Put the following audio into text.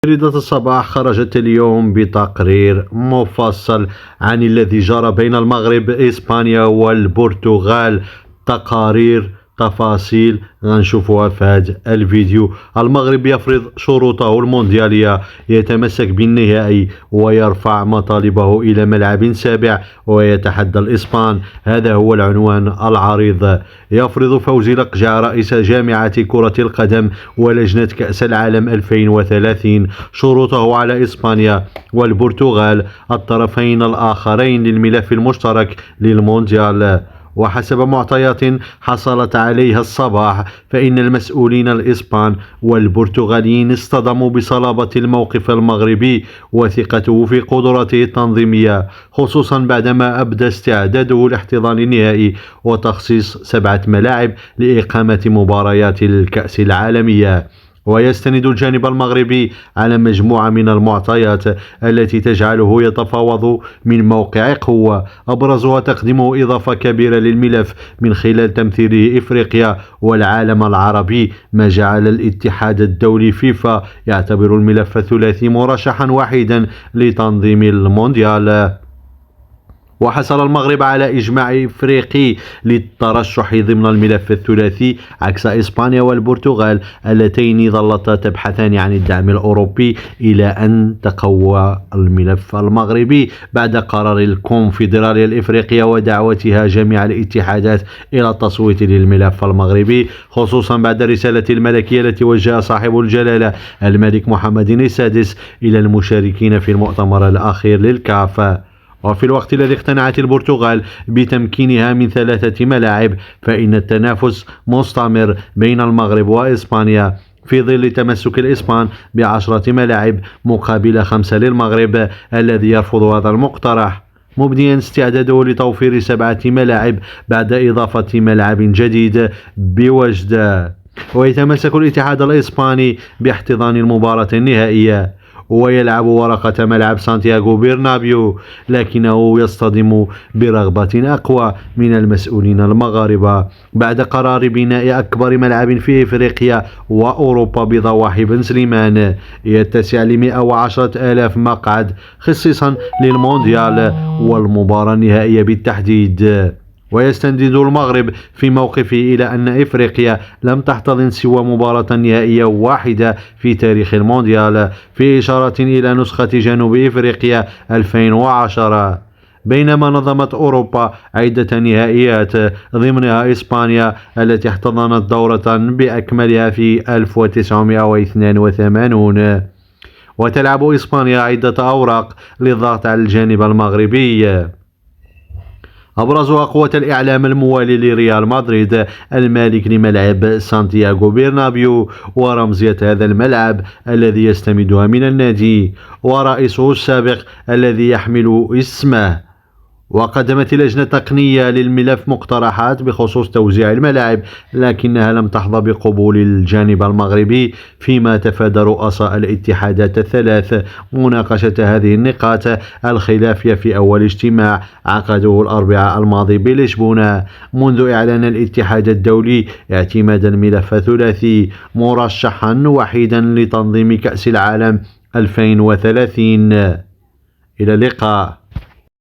جريدة الصباح خرجت اليوم بتقرير مفصل عن الذي جرى بين المغرب، إسبانيا والبرتغال. تقارير تفاصيل غنشوفوها في هذا الفيديو. المغرب يفرض شروطه المونديالية، يتمسك بالنهائي ويرفع مطالبه إلى ملعب سابع ويتحدى الإسبان. هذا هو العنوان العريض. يفرض فوزي لقجع رئيس جامعة كرة القدم ولجنة كأس العالم 2030 شروطه على إسبانيا والبرتغال، الطرفين الآخرين للملف المشترك للمونديال. وحسب معطيات حصلت عليها الصباح، فإن المسؤولين الإسبان والبرتغاليين اصطدموا بصلابة الموقف المغربي وثقته في قدراته التنظيمية، خصوصا بعدما أبدى استعداده لاحتضان النهائي وتخصيص 7 ملاعب لإقامة مباريات الكأس العالمية. ويستند الجانب المغربي على مجموعة من المعطيات التي تجعله يتفاوض من موقع قوة، أبرزها تقديمه إضافة كبيرة للملف من خلال تمثيله إفريقيا والعالم العربي، ما جعل الاتحاد الدولي فيفا يعتبر الملف الثلاثي مرشحا وحيدا لتنظيم المونديال. وحصل المغرب على إجماع إفريقي للترشح ضمن الملف الثلاثي، عكس إسبانيا والبرتغال اللتين ظلتا تبحثان عن الدعم الأوروبي، إلى أن تقوى الملف المغربي بعد قرار الكونفدرالية الإفريقية ودعوتها جميع الاتحادات إلى التصويت للملف المغربي، خصوصا بعد رسالة الملكية التي وجهها صاحب الجلالة الملك محمد السادس إلى المشاركين في المؤتمر الأخير للكاف. وفي الوقت الذي اقتنعت البرتغال بتمكينها من 3 ملاعب، فإن التنافس مستمر بين المغرب وإسبانيا في ظل تمسك الإسبان ب10 ملاعب مقابل 5 للمغرب الذي يرفض هذا المقترح، مبديا استعداده لتوفير 7 ملاعب بعد إضافة ملعب جديد بوجد. ويتمسك الاتحاد الإسباني باحتضان المباراة النهائية ويلعب ورقة ملعب سانتياغو برنابيو، لكنه يصطدم برغبة أقوى من المسؤولين المغاربة بعد قرار بناء أكبر ملعب في إفريقيا وأوروبا بضواحي بن سليمان، يتسع ل110 آلاف مقعد خصيصا للمونديال والمباراة النهائية بالتحديد. ويستند المغرب في موقفه إلى أن إفريقيا لم تحتضن سوى مباراة نهائية واحدة في تاريخ المونديال، في إشارة إلى نسخة جنوب إفريقيا 2010، بينما نظمت أوروبا عدة نهائيات ضمنها إسبانيا التي احتضنت دورة بأكملها في 1982. وتلعب إسبانيا عدة أوراق للضغط على الجانب المغربي، أبرزها قوة الإعلام الموالي لريال مدريد المالك لملعب سانتياغو برنابيو ورمزية هذا الملعب الذي يستمدها من النادي ورئيسه السابق الذي يحمل اسمه. وقدمت اللجنة التقنية للملف مقترحات بخصوص توزيع الملاعب، لكنها لم تحظى بقبول الجانب المغربي، فيما تفادى رؤساء الاتحادات الثلاث مناقشة هذه النقاط الخلافية في أول اجتماع عقده الأربعاء الماضي بلشبونة، منذ إعلان الاتحاد الدولي اعتماد الملف الثلاثي مرشحا وحيدا لتنظيم كأس العالم 2030. إلى اللقاء.